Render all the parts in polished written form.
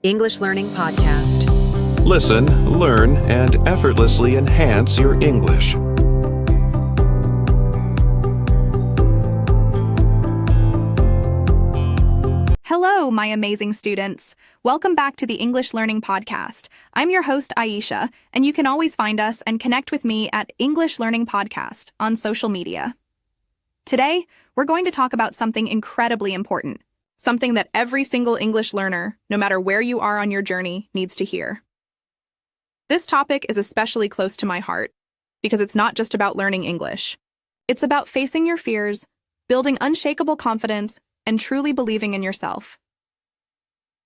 English Learning Podcast. Listen, learn, and effortlessly enhance your English. Hello, my amazing students. Welcome back to the English Learning Podcast. I'm your host, Aisha, and you can always find us and connect with me at English Learning Podcast on social media. Today, we're going to talk about something incredibly important, something that every single English learner, no matter where you are on your journey, needs to hear. This topic is especially close to my heart because it's not just about learning English. It's about facing your fears, building unshakable confidence, and truly believing in yourself.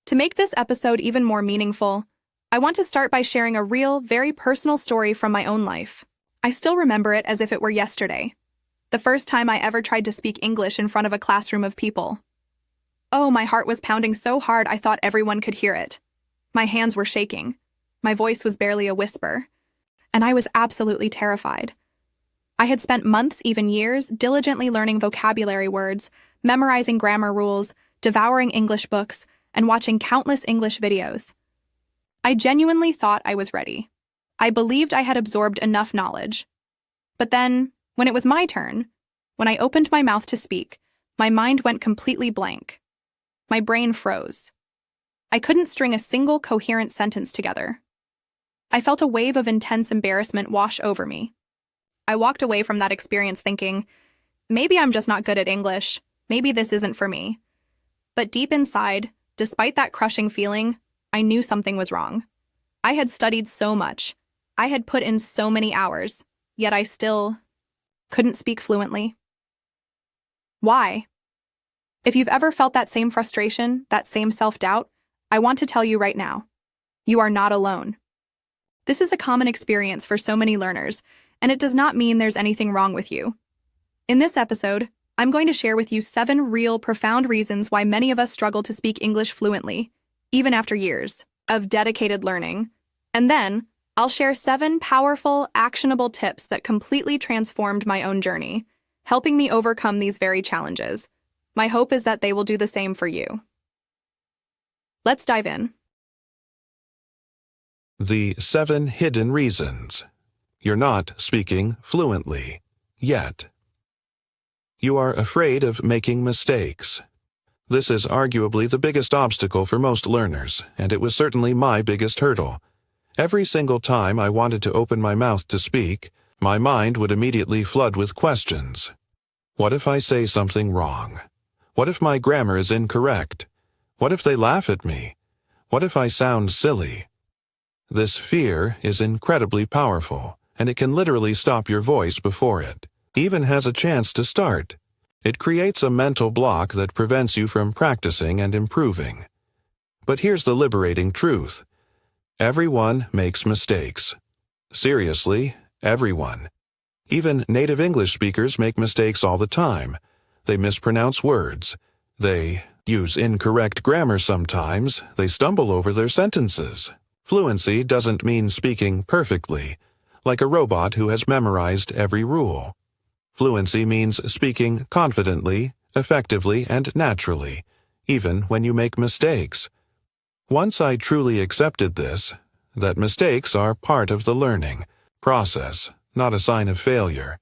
To make this episode even more meaningful, I want to start by sharing a real, very personal story from my own life. I still remember it as if it were yesterday, the first time I ever tried to speak English in front of a classroom of people. Oh, my heart was pounding so hard I thought everyone could hear it. My hands were shaking. My voice was barely a whisper. And I was absolutely terrified. I had spent months, even years, diligently learning vocabulary words, memorizing grammar rules, devouring English books, and watching countless English videos. I genuinely thought I was ready. I believed I had absorbed enough knowledge. But then, when it was my turn, when I opened my mouth to speak, my mind went completely blank. My brain froze. I couldn't string a single coherent sentence together. I felt a wave of intense embarrassment wash over me. I walked away from that experience thinking, maybe I'm just not good at English. Maybe this isn't for me. But deep inside, despite that crushing feeling, I knew something was wrong. I had studied so much. I had put in so many hours, yet I still couldn't speak fluently. Why? If you've ever felt that same frustration, that same self-doubt, I want to tell you right now, you are not alone. This is a common experience for so many learners, and it does not mean there's anything wrong with you. In this episode, I'm going to share with you 7 real, profound reasons why many of us struggle to speak English fluently, even after years of dedicated learning. And then, I'll share 7 powerful, actionable tips that completely transformed my own journey, helping me overcome these very challenges. My hope is that they will do the same for you. Let's dive in. The 7 hidden reasons you're not speaking fluently yet. You are afraid of making mistakes. This is arguably the biggest obstacle for most learners, and it was certainly my biggest hurdle. Every single time I wanted to open my mouth to speak, my mind would immediately flood with questions. What if I say something wrong? What if my grammar is incorrect? What if they laugh at me? What if I sound silly? This fear is incredibly powerful, and it can literally stop your voice before it even has a chance to start. It creates a mental block that prevents you from practicing and improving. But here's the liberating truth. Everyone makes mistakes. Seriously, everyone. Even native English speakers make mistakes all the time. They mispronounce words. They use incorrect grammar sometimes. They stumble over their sentences. Fluency doesn't mean speaking perfectly, like a robot who has memorized every rule. Fluency means speaking confidently, effectively, and naturally, even when you make mistakes. Once I truly accepted this, that mistakes are part of the learning process, not a sign of failure,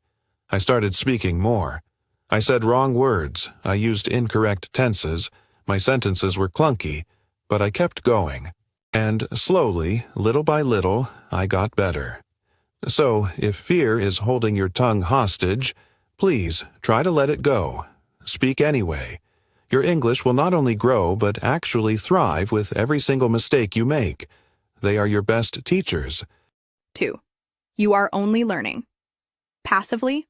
I started speaking more. I said wrong words, I used incorrect tenses, my sentences were clunky, but I kept going. And slowly, little by little, I got better. So, if fear is holding your tongue hostage, please try to let it go. Speak anyway. Your English will not only grow but actually thrive with every single mistake you make. They are your best teachers. 2. You are only learning. Passively?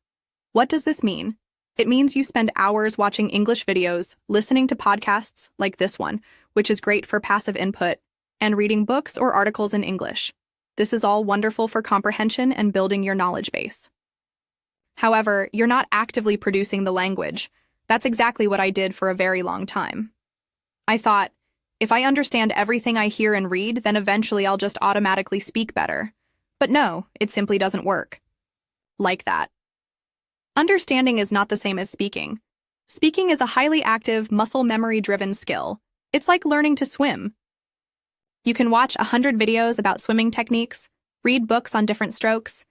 What does this mean? It means you spend hours watching English videos, listening to podcasts like this one, which is great for passive input, and reading books or articles in English. This is all wonderful for comprehension and building your knowledge base. However, you're not actively producing the language. That's exactly what I did for a very long time. I thought, if I understand everything I hear and read, then eventually I'll just automatically speak better. But no, it simply doesn't work like that. Understanding is not the same as speaking. Speaking is a highly active, muscle memory-driven skill. It's like learning to swim. You can watch 100 videos about swimming techniques, read books on different strokes,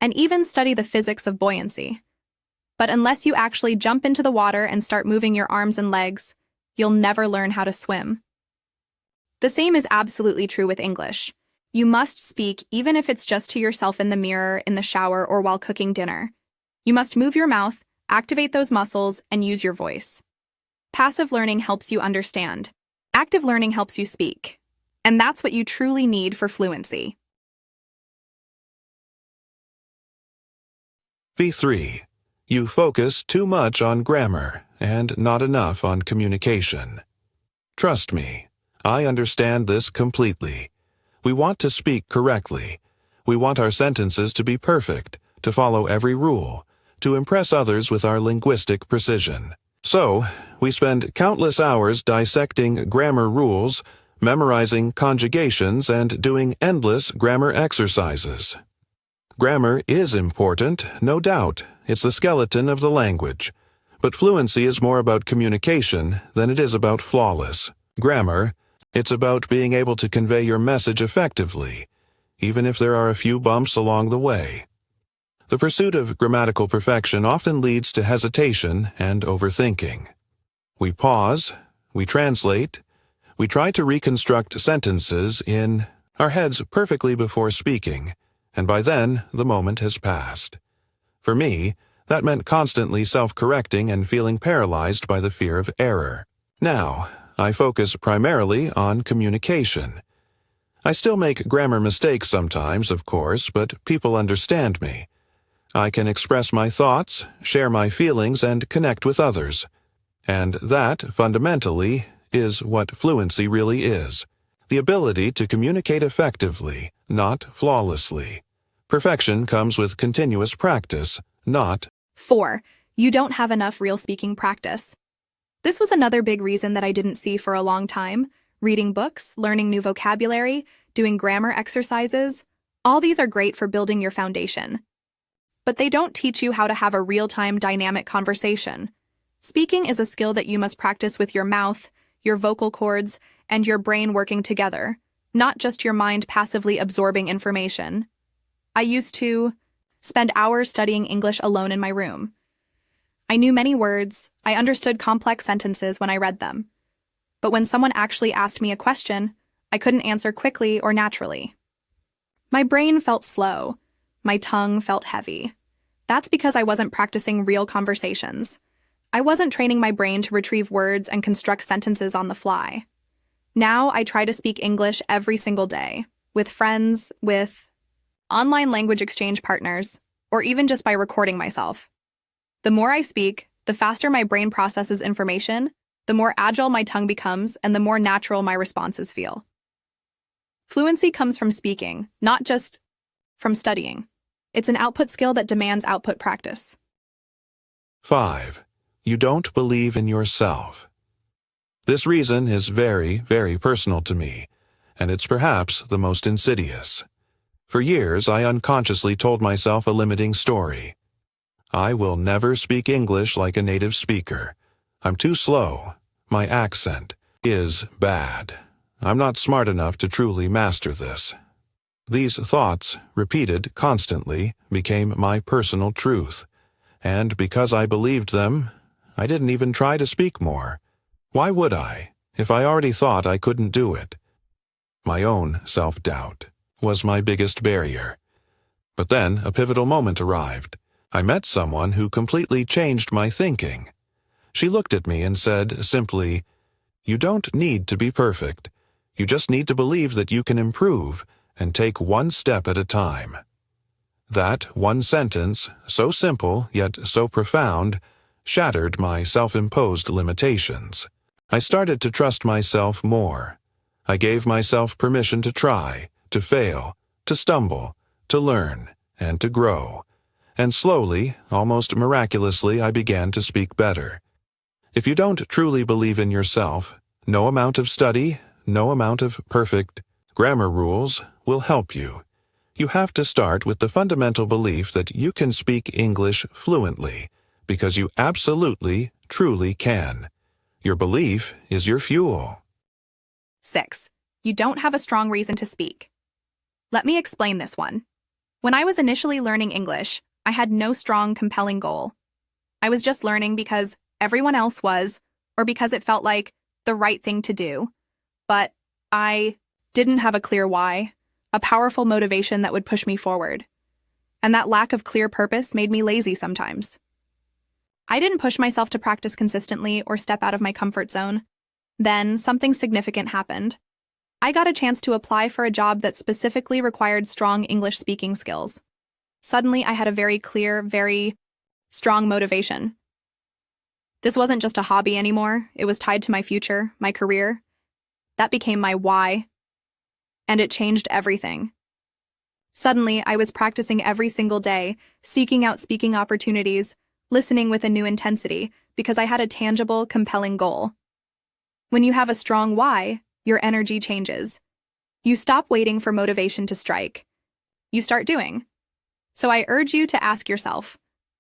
and even study the physics of buoyancy. But unless you actually jump into the water and start moving your arms and legs, you'll never learn how to swim. The same is absolutely true with English. You must speak even if it's just to yourself in the mirror, in the shower, or while cooking dinner. You must move your mouth, activate those muscles, and use your voice. Passive learning helps you understand. Active learning helps you speak. And that's what you truly need for fluency. V3. You focus too much on grammar and not enough on communication. Trust me, I understand this completely. We want to speak correctly. We want our sentences to be perfect, to follow every rule, to impress others with our linguistic precision. So, we spend countless hours dissecting grammar rules, memorizing conjugations, and doing endless grammar exercises. Grammar is important, no doubt. It's the skeleton of the language. But fluency is more about communication than it is about flawless grammar. It's about being able to convey your message effectively, even if there are a few bumps along the way. The pursuit of grammatical perfection often leads to hesitation and overthinking. We pause, we translate, we try to reconstruct sentences in our heads perfectly before speaking, and by then the moment has passed. For me, that meant constantly self-correcting and feeling paralyzed by the fear of error. Now, I focus primarily on communication. I still make grammar mistakes sometimes, of course, but people understand me. I can express my thoughts, share my feelings, and connect with others. And that, fundamentally, is what fluency really is. The ability to communicate effectively, not flawlessly. Perfection comes with continuous practice, not 4. You don't have enough real speaking practice. This was another big reason that I didn't see for a long time. Reading books, learning new vocabulary, doing grammar exercises, all these are great for building your foundation. But they don't teach you how to have a real-time dynamic conversation. Speaking is a skill that you must practice with your mouth, your vocal cords, and your brain working together, not just your mind passively absorbing information. I used to spend hours studying English alone in my room. I knew many words, I understood complex sentences when I read them. But when someone actually asked me a question, I couldn't answer quickly or naturally. My brain felt slow. My tongue felt heavy. That's because I wasn't practicing real conversations. I wasn't training my brain to retrieve words and construct sentences on the fly. Now I try to speak English every single day, with friends, with online language exchange partners, or even just by recording myself. The more I speak, the faster my brain processes information, the more agile my tongue becomes, and the more natural my responses feel. Fluency comes from speaking, not just from studying. It's an output skill that demands output practice. 5. You don't believe in yourself. This reason is very, very personal to me, and it's perhaps the most insidious. For years, I unconsciously told myself a limiting story. I will never speak English like a native speaker. I'm too slow. My accent is bad. I'm not smart enough to truly master this. These thoughts, repeated constantly, became my personal truth. And because I believed them, I didn't even try to speak more. Why would I, if I already thought I couldn't do it? My own self-doubt was my biggest barrier. But then a pivotal moment arrived. I met someone who completely changed my thinking. She looked at me and said simply, "You don't need to be perfect. You just need to believe that you can improve and take one step at a time." That one sentence, so simple yet so profound, shattered my self-imposed limitations. I started to trust myself more. I gave myself permission to try, to fail, to stumble, to learn, and to grow. And slowly, almost miraculously, I began to speak better. If you don't truly believe in yourself, no amount of study, no amount of perfect grammar rules will help you. You have to start with the fundamental belief that you can speak English fluently, because you absolutely, truly can. Your belief is your fuel. 6. You don't have a strong reason to speak. Let me explain this one. When I was initially learning English, I had no strong, compelling goal. I was just learning because everyone else was, or because it felt like the right thing to do. But I didn't have a clear why, a powerful motivation that would push me forward. And that lack of clear purpose made me lazy sometimes. I didn't push myself to practice consistently or step out of my comfort zone. Then something significant happened. I got a chance to apply for a job that specifically required strong English speaking skills. Suddenly, I had a very clear, very strong motivation. This wasn't just a hobby anymore. It was tied to my future, my career. That became my why. And it changed everything. Suddenly, I was practicing every single day, seeking out speaking opportunities, listening with a new intensity, because I had a tangible, compelling goal. When you have a strong why, your energy changes. You stop waiting for motivation to strike. You start doing. So I urge you to ask yourself,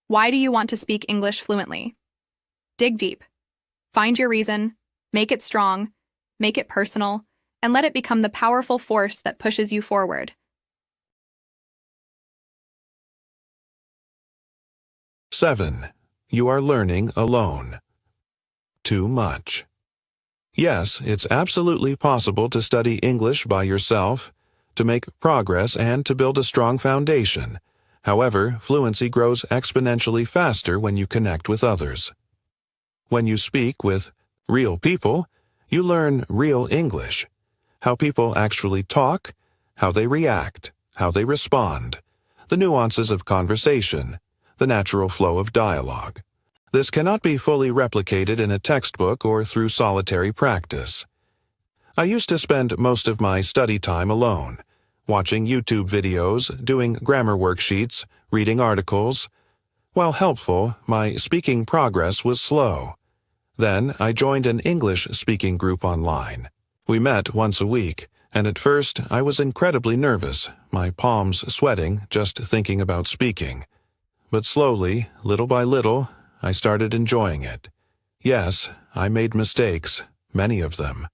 why do you want to speak English fluently? Dig deep. Find your reason, make it strong, make it personal, and let it become the powerful force that pushes you forward. 7. You are learning alone. Too much. Yes, it's absolutely possible to study English by yourself, to make progress, and to build a strong foundation. However, fluency grows exponentially faster when you connect with others. When you speak with real people, you learn real English. How people actually talk, how they react, how they respond, the nuances of conversation, the natural flow of dialogue. This cannot be fully replicated in a textbook or through solitary practice. I used to spend most of my study time alone, watching YouTube videos, doing grammar worksheets, reading articles. While helpful, my speaking progress was slow. Then I joined an English speaking group online. We met once a week, and at first I was incredibly nervous, my palms sweating just thinking about speaking. But slowly, little by little, I started enjoying it. Yes, I made mistakes, many of them.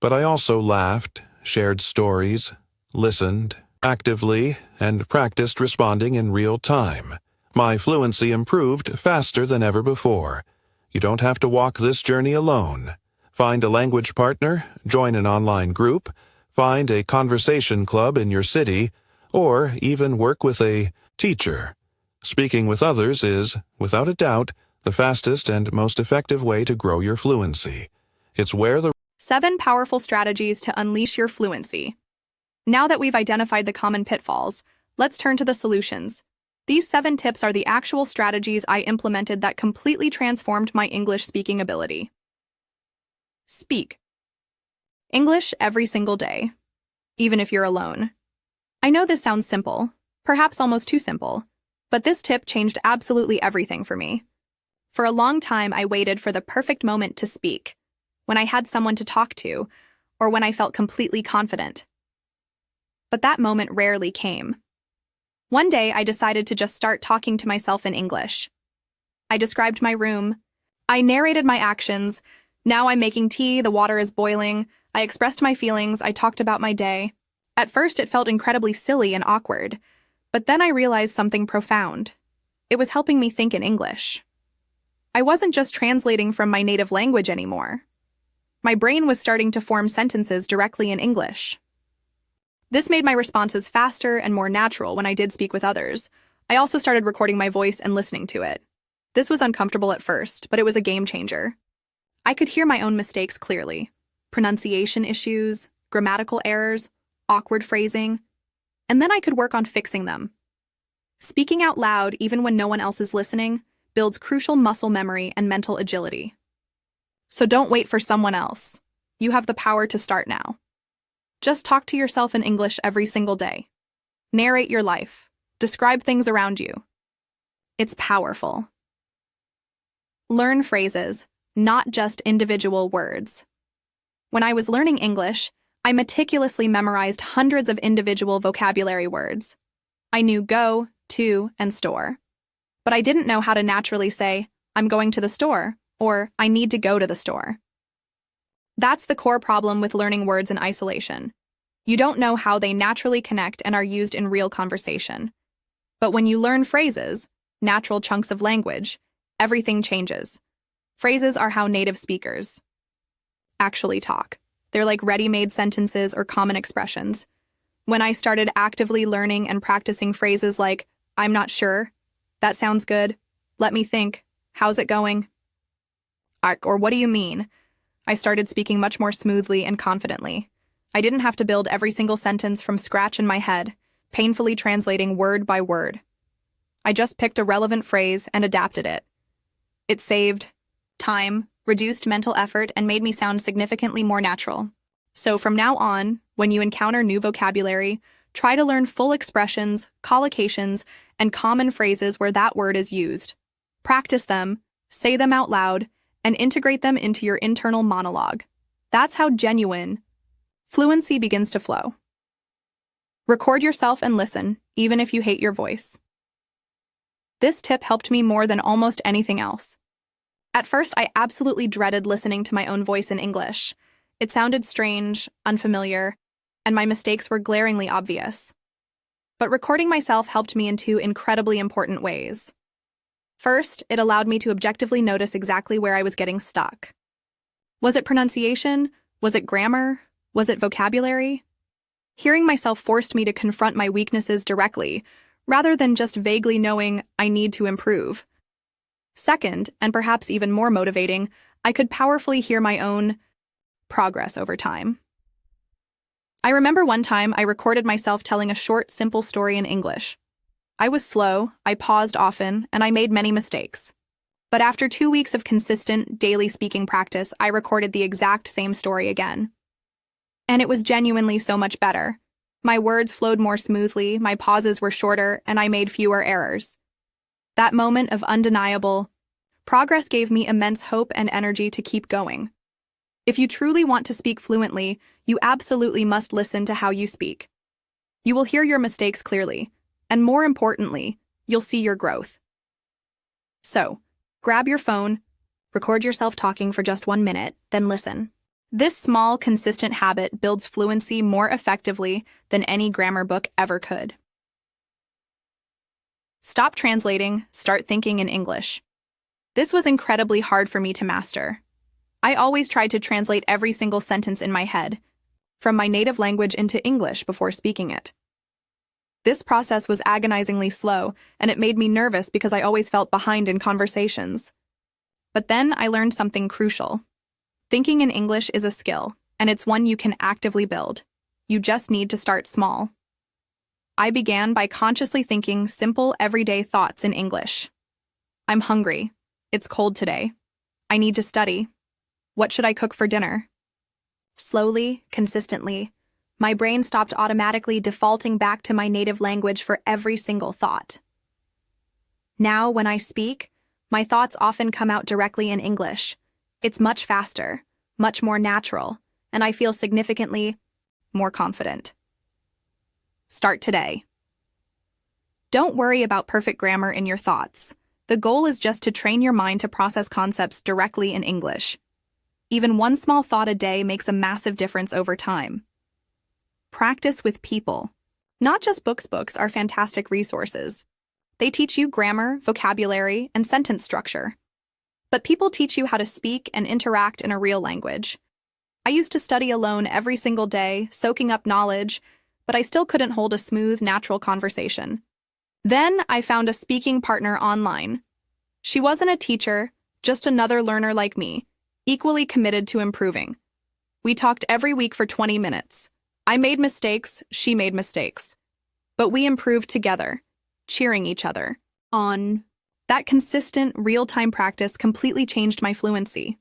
But I also laughed, shared stories, listened actively, and practiced responding in real time. My fluency improved faster than ever before. You don't have to walk this journey alone. Find a language partner, join an online group, find a conversation club in your city, or even work with a teacher. Speaking with others is, without a doubt, the fastest and most effective way to grow your fluency. It's where the 7 powerful strategies to unleash your fluency. Now that we've identified the common pitfalls, let's turn to the solutions. These 7 tips are the actual strategies I implemented that completely transformed my English speaking ability. Speak English every single day, even if you're alone. I know this sounds simple, perhaps almost too simple, but this tip changed absolutely everything for me. For a long time, I waited for the perfect moment to speak, when I had someone to talk to, or when I felt completely confident. But that moment rarely came. One day, I decided to just start talking to myself in English. I described my room. I narrated my actions. Now I'm making tea, the water is boiling. I expressed my feelings. I talked about my day. At first, it felt incredibly silly and awkward, but then I realized something profound. It was helping me think in English. I wasn't just translating from my native language anymore. My brain was starting to form sentences directly in English. This made my responses faster and more natural when I did speak with others. I also started recording my voice and listening to it. This was uncomfortable at first, but it was a game changer. I could hear my own mistakes clearly. Pronunciation issues, grammatical errors, awkward phrasing, and then I could work on fixing them. Speaking out loud, even when no one else is listening, builds crucial muscle memory and mental agility. So don't wait for someone else. You have the power to start now. Just talk to yourself in English every single day. Narrate your life. Describe things around you. It's powerful. Learn phrases, not just individual words. When I was learning English, I meticulously memorized hundreds of individual vocabulary words. I knew go, to, and store. But I didn't know how to naturally say, I'm going to the store, or I need to go to the store. That's the core problem with learning words in isolation. You don't know how they naturally connect and are used in real conversation. But when you learn phrases, natural chunks of language, everything changes. Phrases are how native speakers actually talk. They're like ready-made sentences or common expressions. When I started actively learning and practicing phrases like, "I'm not sure," "That sounds good," "Let me think," "How's it going?" Or "What do you mean?" I started speaking much more smoothly and confidently. I didn't have to build every single sentence from scratch in my head, painfully translating word by word. I just picked a relevant phrase and adapted it. It saved time, reduced mental effort, and made me sound significantly more natural. So from now on, when you encounter new vocabulary, try to learn full expressions, collocations, and common phrases where that word is used. Practice them, say them out loud, and integrate them into your internal monologue. That's how genuine fluency begins to flow. Record yourself and listen, even if you hate your voice. This tip helped me more than almost anything else. At first, I absolutely dreaded listening to my own voice in English. It sounded strange, unfamiliar, and my mistakes were glaringly obvious. But recording myself helped me in two incredibly important ways. First, it allowed me to objectively notice exactly where I was getting stuck. Was it pronunciation? Was it grammar? Was it vocabulary? Hearing myself forced me to confront my weaknesses directly, rather than just vaguely knowing I need to improve. Second, and perhaps even more motivating, I could powerfully hear my own progress over time. I remember one time I recorded myself telling a short, simple story in English. I was slow, I paused often, and I made many mistakes. But after 2 weeks of consistent, daily speaking practice, I recorded the exact same story again. And it was genuinely so much better. My words flowed more smoothly, my pauses were shorter, and I made fewer errors. That moment of undeniable progress gave me immense hope and energy to keep going. If you truly want to speak fluently, you absolutely must listen to how you speak. You will hear your mistakes clearly, and more importantly, you'll see your growth. So, grab your phone, record yourself talking for just 1 minute, then listen. This small, consistent habit builds fluency more effectively than any grammar book ever could. Stop translating, start thinking in English. This was incredibly hard for me to master. I always tried to translate every single sentence in my head, from my native language into English before speaking it. This process was agonizingly slow, and it made me nervous because I always felt behind in conversations. But then I learned something crucial. Thinking in English is a skill, and it's one you can actively build. You just need to start small. I began by consciously thinking simple, everyday thoughts in English. I'm hungry. It's cold today. I need to study. What should I cook for dinner? Slowly, consistently, my brain stopped automatically defaulting back to my native language for every single thought. Now, when I speak, my thoughts often come out directly in English. It's much faster, much more natural, and I feel significantly more confident. Start today. Don't worry about perfect grammar in your thoughts. The goal is just to train your mind to process concepts directly in English. Even one small thought a day makes a massive difference over time. Practice with people. Not just books. Books are fantastic resources. They teach you grammar, vocabulary, and sentence structure. But people teach you how to speak and interact in a real language. I used to study alone every single day, soaking up knowledge, but I still couldn't hold a smooth, natural conversation. Then I found a speaking partner online. She wasn't a teacher, just another learner like me, equally committed to improving. We talked every week for 20 minutes. I made mistakes, she made mistakes. But we improved together, cheering each other on. That consistent, real-time practice completely changed my fluency.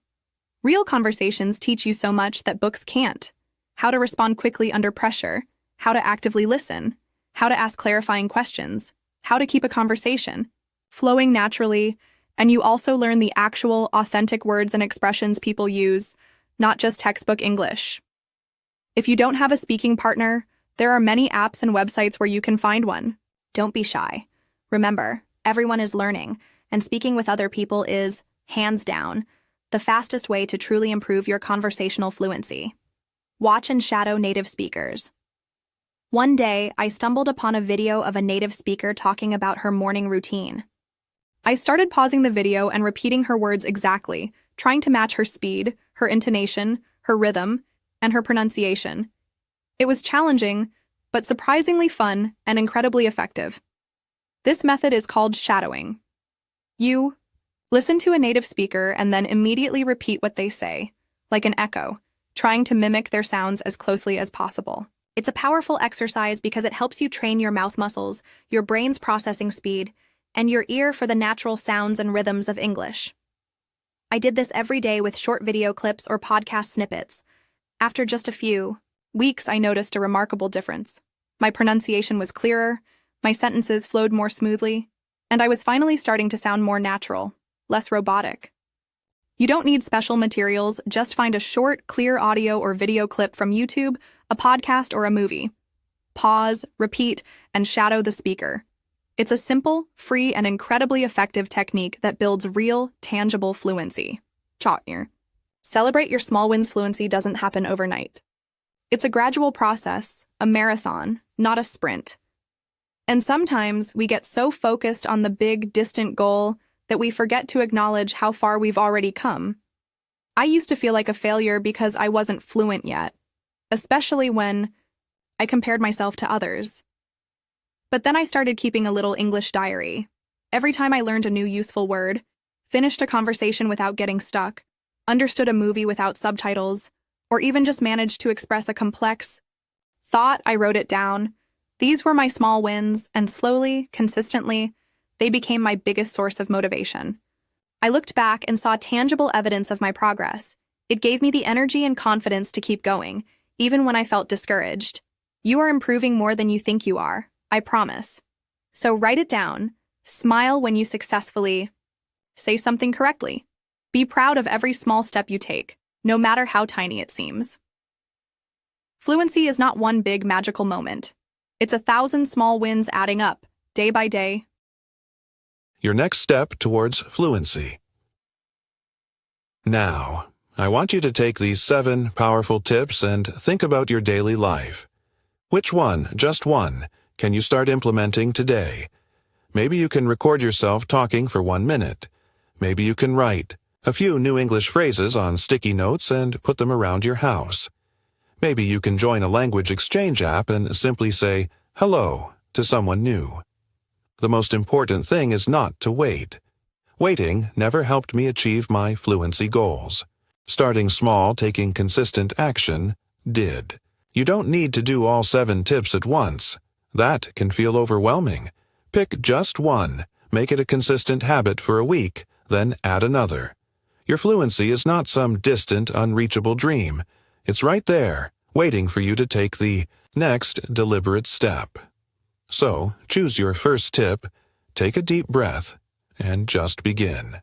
Real conversations teach you so much that books can't. How to respond quickly under pressure, how to actively listen, how to ask clarifying questions, how to keep a conversation flowing naturally, and you also learn the actual, authentic words and expressions people use, not just textbook English. If you don't have a speaking partner, there are many apps and websites where you can find one. Don't be shy. Remember, everyone is learning, and speaking with other people is, hands down, the fastest way to truly improve your conversational fluency. Watch and shadow native speakers. One day, I stumbled upon a video of a native speaker talking about her morning routine. I started pausing the video and repeating her words exactly, trying to match her speed, her intonation, her rhythm, and her pronunciation. It was challenging, but surprisingly fun and incredibly effective. This method is called shadowing. You listen to a native speaker and then immediately repeat what they say, like an echo, trying to mimic their sounds as closely as possible. It's a powerful exercise because it helps you train your mouth muscles, your brain's processing speed, and your ear for the natural sounds and rhythms of English. I did this every day with short video clips or podcast snippets. After just a few weeks, I noticed a remarkable difference. My pronunciation was clearer, my sentences flowed more smoothly, and I was finally starting to sound more natural, less robotic. You don't need special materials, just find a short, clear audio or video clip from YouTube, a podcast, or a movie. Pause, repeat, and shadow the speaker. It's a simple, free, and incredibly effective technique that builds real, tangible fluency. Celebrate your small wins. Fluency doesn't happen overnight. It's a gradual process, a marathon, not a sprint. And sometimes we get so focused on the big, distant goal that we forget to acknowledge how far we've already come. I used to feel like a failure because I wasn't fluent yet, especially when I compared myself to others. But then I started keeping a little English diary. Every time I learned a new useful word, finished a conversation without getting stuck, understood a movie without subtitles, or even just managed to express a complex thought, I wrote it down. These were my small wins, and slowly, consistently, they became my biggest source of motivation. I looked back and saw tangible evidence of my progress. It gave me the energy and confidence to keep going, even when I felt discouraged. You are improving more than you think you are, I promise. So write it down, smile when you successfully say something correctly. Be proud of every small step you take, no matter how tiny it seems. Fluency is not one big magical moment. It's 1,000 small wins adding up, day by day. Your next step towards fluency. Now, I want you to take these 7 powerful tips and think about your daily life. Which one, just one, can you start implementing today? Maybe you can record yourself talking for 1 minute. Maybe you can write a few new English phrases on sticky notes and put them around your house. Maybe you can join a language exchange app and simply say hello to someone new. The most important thing is not to wait. Waiting never helped me achieve my fluency goals. Starting small, taking consistent action, did. You don't need to do all 7 tips at once. That can feel overwhelming. Pick just one, make it a consistent habit for a week, then add another. Your fluency is not some distant, unreachable dream. It's right there, waiting for you to take the next deliberate step. So, choose your first tip, take a deep breath, and just begin.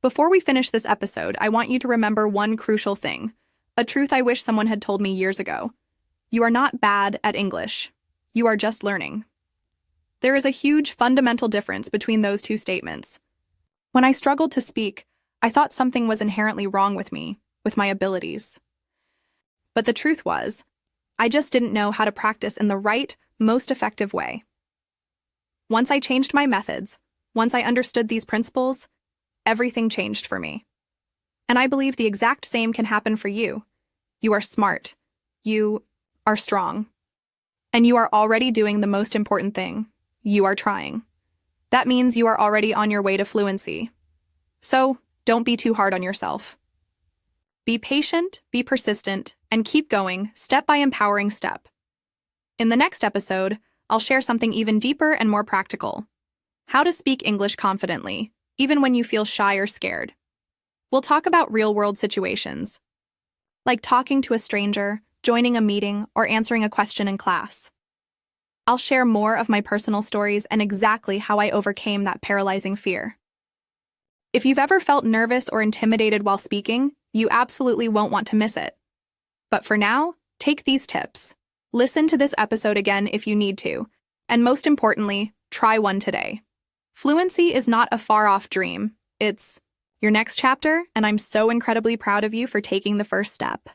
Before we finish this episode, I want you to remember one crucial thing, a truth I wish someone had told me years ago. You are not bad at English. You are just learning. There is a huge fundamental difference between those two statements. When I struggled to speak, I thought something was inherently wrong with me, with my abilities. But the truth was, I just didn't know how to practice in the right, most effective way. Once I changed my methods, once I understood these principles, everything changed for me. And I believe the exact same can happen for you. You are smart. You are strong. And you are already doing the most important thing. You are trying. That means you are already on your way to fluency. So, don't be too hard on yourself. Be patient, be persistent, and keep going step by empowering step. In the next episode, I'll share something even deeper and more practical. How to speak English confidently, even when you feel shy or scared. We'll talk about real-world situations, like talking to a stranger, joining a meeting, or answering a question in class. I'll share more of my personal stories and exactly how I overcame that paralyzing fear. If you've ever felt nervous or intimidated while speaking, you absolutely won't want to miss it. But for now, take these tips. Listen to this episode again if you need to, and most importantly, try one today. Fluency is not a far-off dream. It's your next chapter, and I'm so incredibly proud of you for taking the first step.